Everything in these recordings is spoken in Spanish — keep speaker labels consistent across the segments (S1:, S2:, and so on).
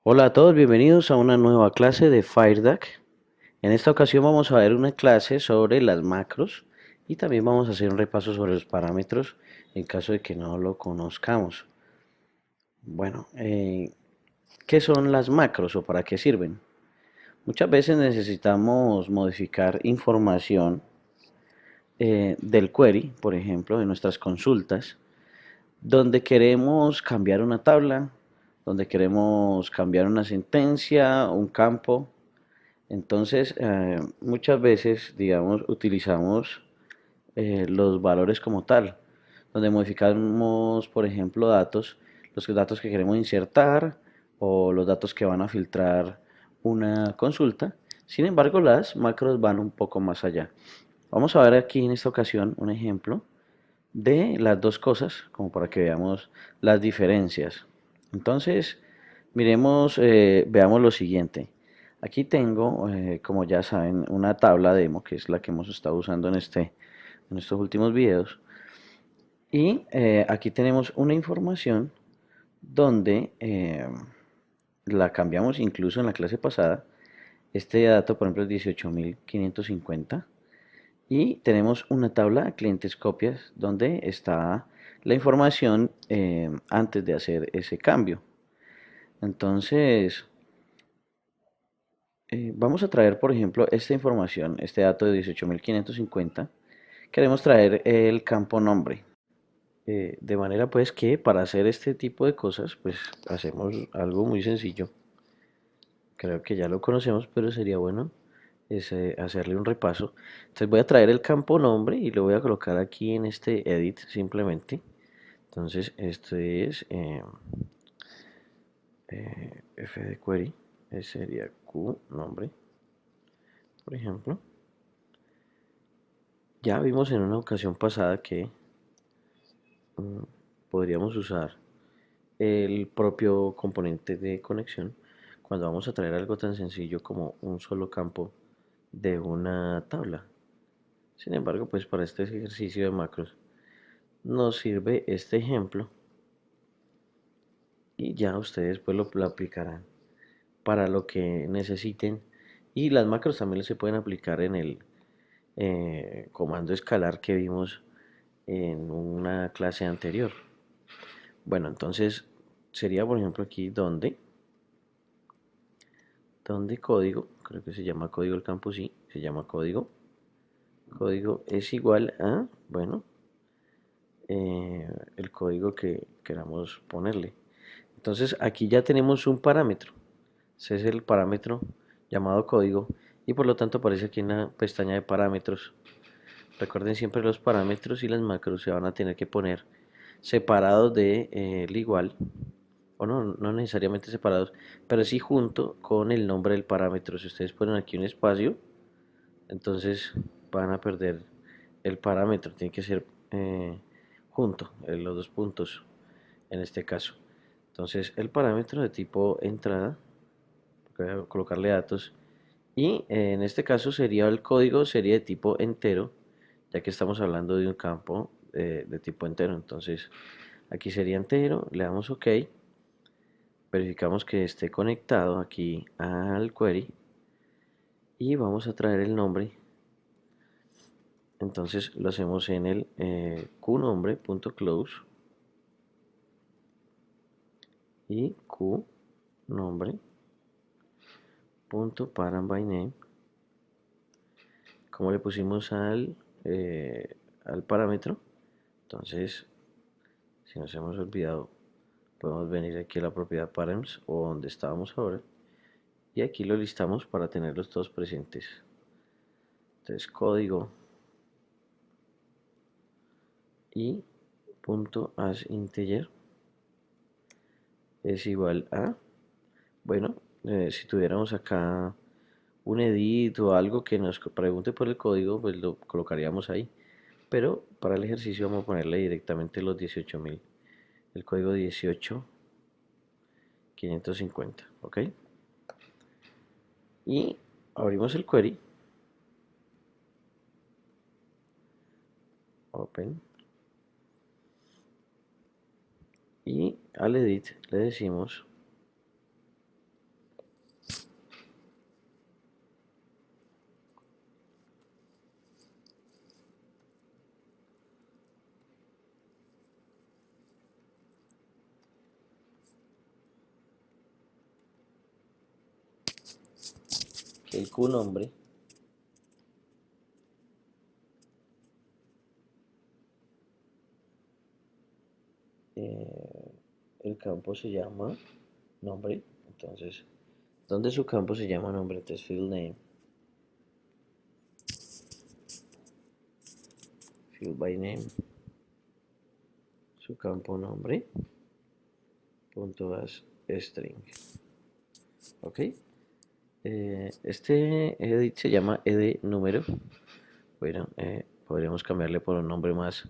S1: Hola a todos, bienvenidos a una nueva clase de FireDAC. En esta ocasión vamos a ver una clase sobre las macros y también vamos a hacer un repaso sobre los parámetros en caso de que no lo conozcamos. Bueno, ¿qué son las macros o para qué sirven? Muchas veces necesitamos modificar información del query, por ejemplo, de nuestras consultas, donde queremos cambiar una tabla, donde queremos cambiar una sentencia, un campo. Entonces, muchas veces, digamos, utilizamos los valores como tal, donde modificamos, por ejemplo, datos, los datos que queremos insertar o los datos que van a filtrar una consulta. Sin embargo, las macros van un poco más allá. Vamos a ver aquí en esta ocasión un ejemplo de las dos cosas, como para que veamos las diferencias. Entonces, miremos, veamos lo siguiente. Aquí tengo, como ya saben, una tabla demo, que es la que hemos estado usando en estos últimos videos. Y aquí tenemos una información donde la cambiamos incluso en la clase pasada. Este dato, por ejemplo, es 18.550. Y tenemos una tabla de clientes copias donde está la información antes de hacer ese cambio. Entonces, vamos a traer, por ejemplo, esta información, este dato de 18.550. Queremos traer el campo nombre. De manera pues que para hacer este tipo de cosas, pues hacemos algo muy sencillo. Creo que ya lo conocemos, pero sería bueno hacerle un repaso. Entonces voy a traer el campo nombre y lo voy a colocar aquí en este edit simplemente. Entonces esto es f de query, sería q nombre, por ejemplo. Ya vimos en una ocasión pasada que mm, podríamos usar el propio componente de conexión cuando vamos a traer algo tan sencillo como un solo campo de una tabla. Sin embargo, pues para este ejercicio de macros nos sirve este ejemplo y ya ustedes pues lo aplicarán para lo que necesiten. Y las macros también se pueden aplicar en el comando escalar que vimos en una clase anterior. Bueno, entonces sería por ejemplo aquí donde código, creo que se llama código el campo, sí, se llama código. Código es igual a, bueno, el código que queramos ponerle. Entonces aquí ya tenemos un parámetro. Ese es el parámetro llamado código y por lo tanto aparece aquí en la pestaña de parámetros. Recuerden siempre los parámetros y las macros se van a tener que poner separados de el igual, o no necesariamente separados, pero sí junto con el nombre del parámetro. Si ustedes ponen aquí un espacio, entonces van a perder el parámetro, tiene que ser junto, los dos puntos en este caso. Entonces el parámetro de tipo entrada, voy a colocarle datos, y en este caso sería el código, sería de tipo entero, ya que estamos hablando de un campo de tipo entero. Entonces aquí sería entero, le damos OK, verificamos que esté conectado aquí al query y vamos a traer el nombre. Entonces lo hacemos en el qnombre.close y qnombre.parentByName. Como le pusimos al parámetro, entonces si nos hemos olvidado podemos venir aquí a la propiedad params o donde estábamos ahora y aquí lo listamos para tenerlos todos presentes. Entonces código y punto as integer es igual a, bueno, si tuviéramos acá un edit o algo que nos pregunte por el código, pues lo colocaríamos ahí. Pero para el ejercicio vamos a ponerle directamente los 18.000, el código 18.550, ¿ok? Y abrimos el query, open, y al edit le decimos que el QNombre el campo se llama nombre. Entonces, ¿dónde su campo se llama nombre? Entonces, field by name, su campo nombre, punto as string. Ok. Este edit se llama ed número. Bueno, podríamos cambiarle por un nombre más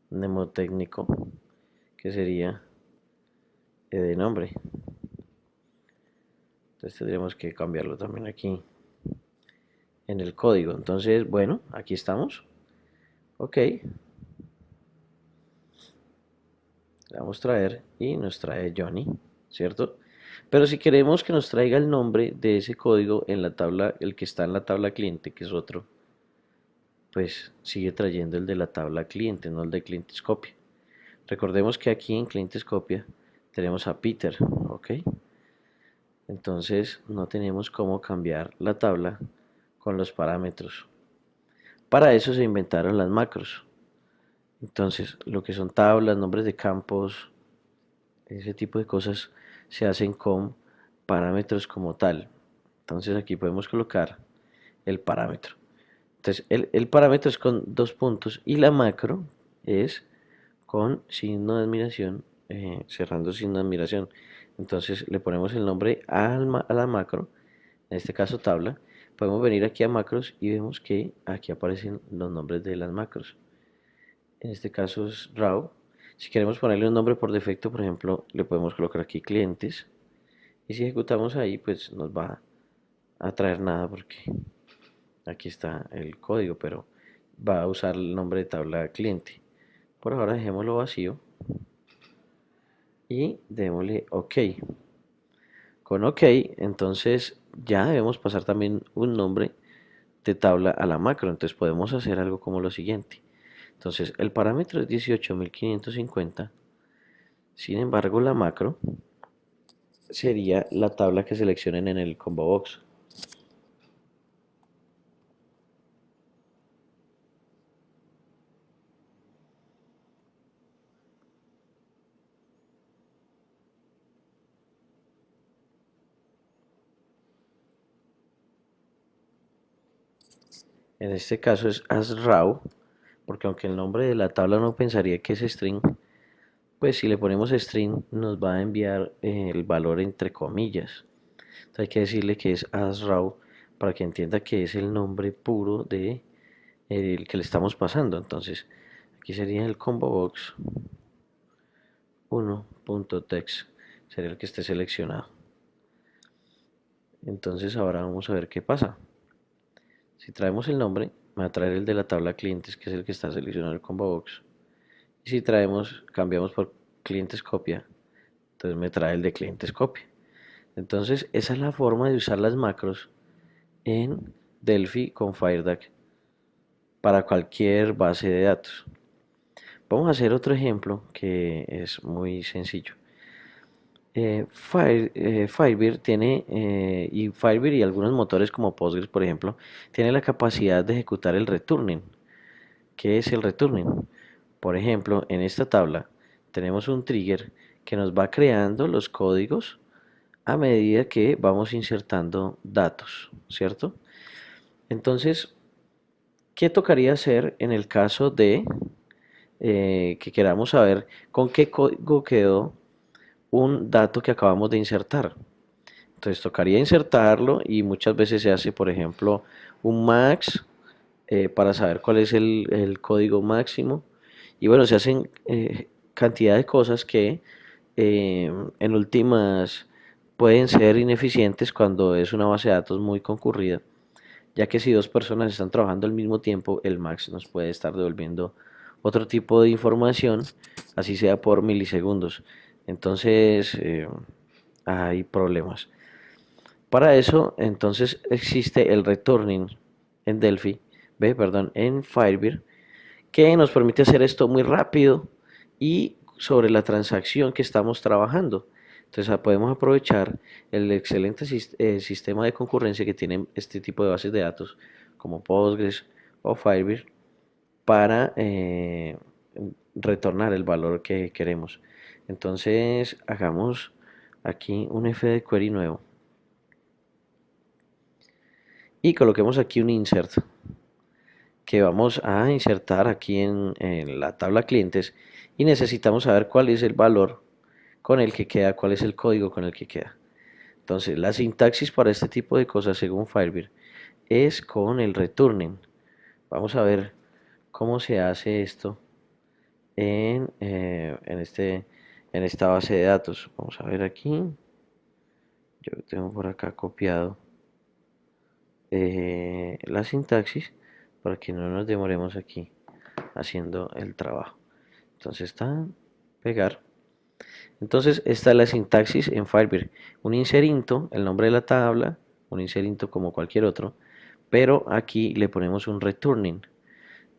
S1: mnemotécnico, que sería ed nombre. Entonces tendríamos que cambiarlo también aquí en el código. Entonces, bueno, aquí estamos. Ok. Le vamos a traer y nos trae Johnny, ¿cierto? Pero si queremos que nos traiga el nombre de ese código en la tabla, el que está en la tabla cliente, que es otro, pues sigue trayendo el de la tabla cliente, no el de clientes copia. Recordemos que aquí en clientes copia tenemos a Peter, ¿ok? Entonces no tenemos cómo cambiar la tabla con los parámetros. Para eso se inventaron las macros. Entonces, lo que son tablas, nombres de campos, ese tipo de cosas se hacen con parámetros como tal. Entonces aquí podemos colocar el parámetro. Entonces el parámetro es con dos puntos y la macro es con signo de admiración, cerrando signo de admiración. Entonces le ponemos el nombre a la macro, en este caso tabla. Podemos venir aquí a macros y vemos que aquí aparecen los nombres de las macros. En este caso es raw. Si queremos ponerle un nombre por defecto, por ejemplo, le podemos colocar aquí clientes. Y si ejecutamos ahí, pues nos va a traer nada porque aquí está el código, pero va a usar el nombre de tabla cliente. Por ahora dejémoslo vacío y démosle OK. Con OK, entonces ya debemos pasar también un nombre de tabla a la macro. Entonces podemos hacer algo como lo siguiente. Entonces el parámetro es 18.550. Sin embargo, la macro sería la tabla que seleccionen en el combo box. En este caso es asRaw, porque aunque el nombre de la tabla no pensaría que es string, pues si le ponemos string nos va a enviar el valor entre comillas. Entonces hay que decirle que es asRaw para que entienda que es el nombre puro de el que le estamos pasando. Entonces aquí sería el combo box 1.text, sería el que esté seleccionado. Entonces ahora vamos a ver qué pasa. Si traemos el nombre, me va a traer el de la tabla clientes, que es el que está seleccionado en el combo box. Y si cambiamos por clientes copia, entonces me trae el de clientes copia. Entonces esa es la forma de usar las macros en Delphi con FireDAC para cualquier base de datos. Vamos a hacer otro ejemplo que es muy sencillo. Firebird tiene, y Firebird y algunos motores como Postgres, por ejemplo, tiene la capacidad de ejecutar el returning. ¿Qué es el returning? Por ejemplo, en esta tabla tenemos un trigger que nos va creando los códigos a medida que vamos insertando datos, ¿cierto? Entonces, ¿qué tocaría hacer en el caso de que queramos saber con qué código quedó un dato que acabamos de insertar? Entonces tocaría insertarlo y muchas veces se hace, por ejemplo, un max para saber cuál es el código máximo. Y bueno, se hacen cantidad de cosas que en últimas pueden ser ineficientes cuando es una base de datos muy concurrida, ya que si dos personas están trabajando al mismo tiempo, el max nos puede estar devolviendo otro tipo de información, así sea por milisegundos. Entonces hay problemas. Para eso, entonces existe el returning en Delphi, perdón, en Firebird, que nos permite hacer esto muy rápido y sobre la transacción que estamos trabajando. Entonces podemos aprovechar el excelente sistema de concurrencia que tienen este tipo de bases de datos como Postgres o Firebird para retornar el valor que queremos. Entonces hagamos aquí un f de query nuevo y coloquemos aquí un insert que vamos a insertar aquí en la tabla clientes y necesitamos saber cuál es el valor con el que queda, cuál es el código con el que queda. Entonces, la sintaxis para este tipo de cosas, según Firebird, es con el returning. Vamos a ver cómo se hace esto en esta base de datos. Vamos a ver aquí. Yo tengo por acá copiado la sintaxis para que no nos demoremos aquí haciendo el trabajo. Entonces está pegar. Entonces esta es la sintaxis en Firebird. Un inserinto, el nombre de la tabla, un inserinto como cualquier otro, pero aquí le ponemos un returning,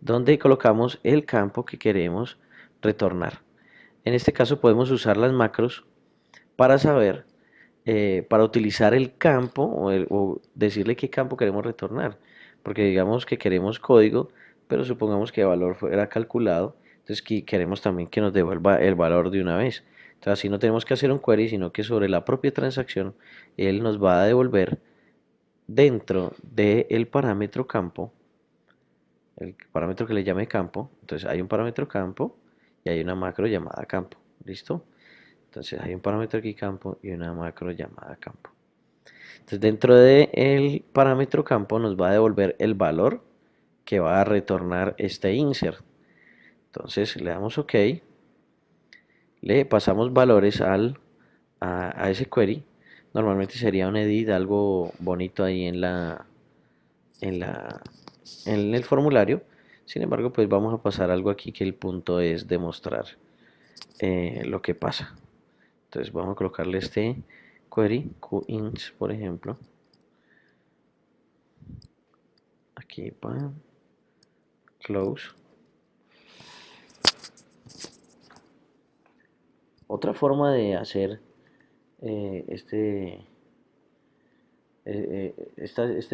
S1: donde colocamos el campo que queremos retornar. En este caso podemos usar las macros para saber, para utilizar el campo o decirle qué campo queremos retornar. Porque digamos que queremos código, pero supongamos que el valor fuera calculado, entonces queremos también que nos devuelva el valor de una vez. Entonces así no tenemos que hacer un query, sino que sobre la propia transacción, él nos va a devolver dentro del parámetro campo, el parámetro que le llame campo. Entonces hay un parámetro campo y hay una macro llamada campo. ¿Listo? Entonces hay un parámetro aquí campo y una macro llamada campo. Entonces dentro del parámetro campo nos va a devolver el valor que va a retornar este insert. Entonces le damos OK, le pasamos valores a ese query. Normalmente sería un edit, algo bonito ahí en la, en el formulario. Sin embargo, pues vamos a pasar algo aquí que el punto es demostrar lo que pasa. Entonces vamos a colocarle este query, qints, por ejemplo. Aquí para close. Otra forma de hacer este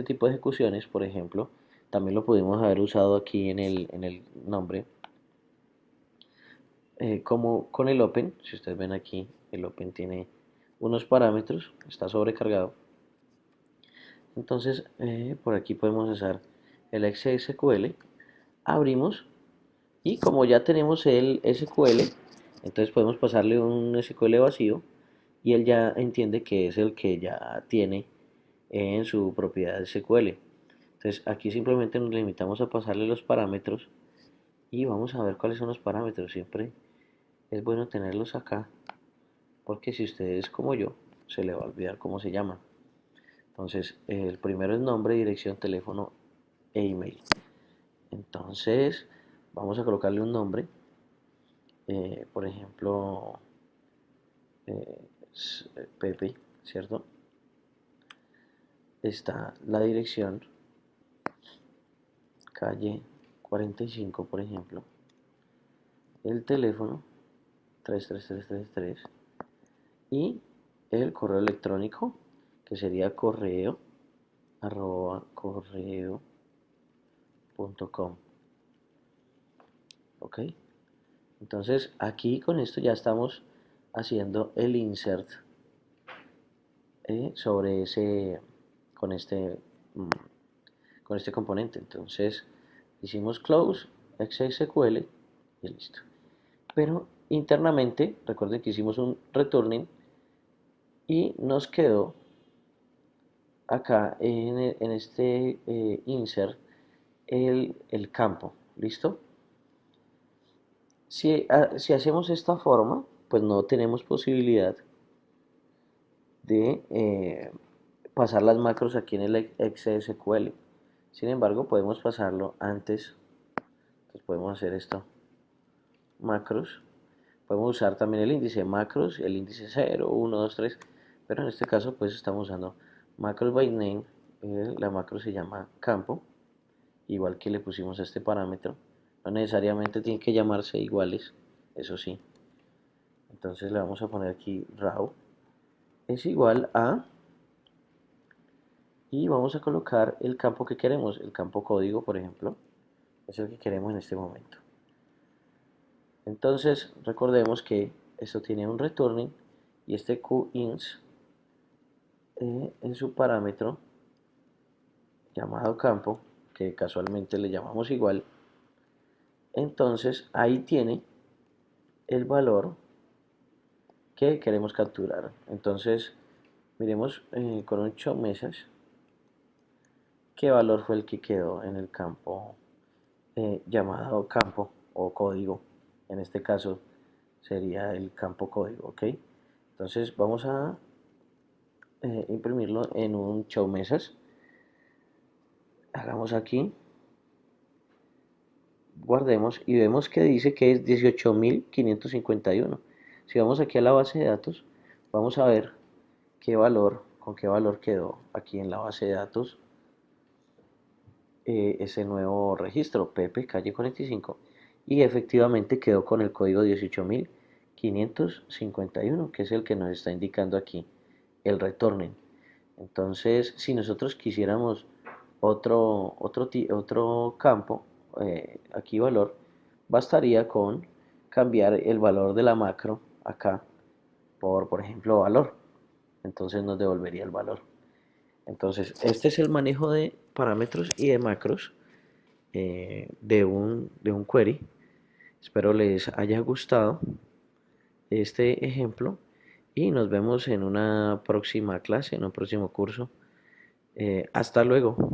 S1: tipo de ejecuciones, por ejemplo, también lo pudimos haber usado aquí en el nombre, como con el open. Si ustedes ven aquí, el open tiene unos parámetros, está sobrecargado. Entonces, por aquí podemos usar el XSQL, abrimos y como ya tenemos el SQL, entonces podemos pasarle un SQL vacío y él ya entiende que es el que ya tiene en su propiedad SQL. Entonces aquí simplemente nos limitamos a pasarle los parámetros y vamos a ver cuáles son los parámetros. Siempre es bueno tenerlos acá porque si usted es como yo, se le va a olvidar cómo se llama. Entonces el primero es nombre, dirección, teléfono e email. Entonces vamos a colocarle un nombre, por ejemplo, Pepe, ¿cierto? Está la dirección, calle 45, por ejemplo, el teléfono 33333 y el correo electrónico, que sería correo@correo.com. ¿Ok? Entonces aquí con esto ya estamos haciendo el insert sobre ese, con este, mm, con este componente. Entonces hicimos close XSQL y listo. Pero internamente, recuerden que hicimos un returning y nos quedó acá en este insert el campo. ¿Listo? Si hacemos esta forma, pues no tenemos posibilidad de pasar las macros aquí en el XSQL. Sin embargo, podemos pasarlo antes. Entonces podemos hacer esto. Macros. Podemos usar también el índice macros, el índice 0, 1, 2, 3. Pero en este caso, pues estamos usando macros by name. La macro se llama campo. Igual que le pusimos a este parámetro. No necesariamente tienen que llamarse iguales. Eso sí. Entonces le vamos a poner aquí raw. es igual a, y vamos a colocar el campo que queremos, el campo código, por ejemplo, es el que queremos en este momento. Entonces, recordemos que esto tiene un returning y este QINS en su parámetro llamado campo, que casualmente le llamamos igual, entonces ahí tiene el valor que queremos capturar. Entonces, miremos con un show message qué valor fue el que quedó en el campo llamado campo o código. En este caso sería el campo código, ¿ok? Entonces vamos a imprimirlo en un show message. Hagamos aquí, guardemos y vemos que dice que es 18.551. Si vamos aquí a la base de datos, vamos a ver qué valor, con qué valor quedó aquí en la base de datos ese nuevo registro, Pepe, calle 45, y efectivamente quedó con el código 18.551, que es el que nos está indicando aquí el returning. Entonces, si nosotros quisiéramos otro campo, aquí valor, bastaría con cambiar el valor de la macro acá por ejemplo, valor. Entonces nos devolvería el valor. Entonces, este es el manejo de parámetros y de macros de un query. Espero les haya gustado este ejemplo y nos vemos en una próxima clase, en un próximo curso. Hasta luego.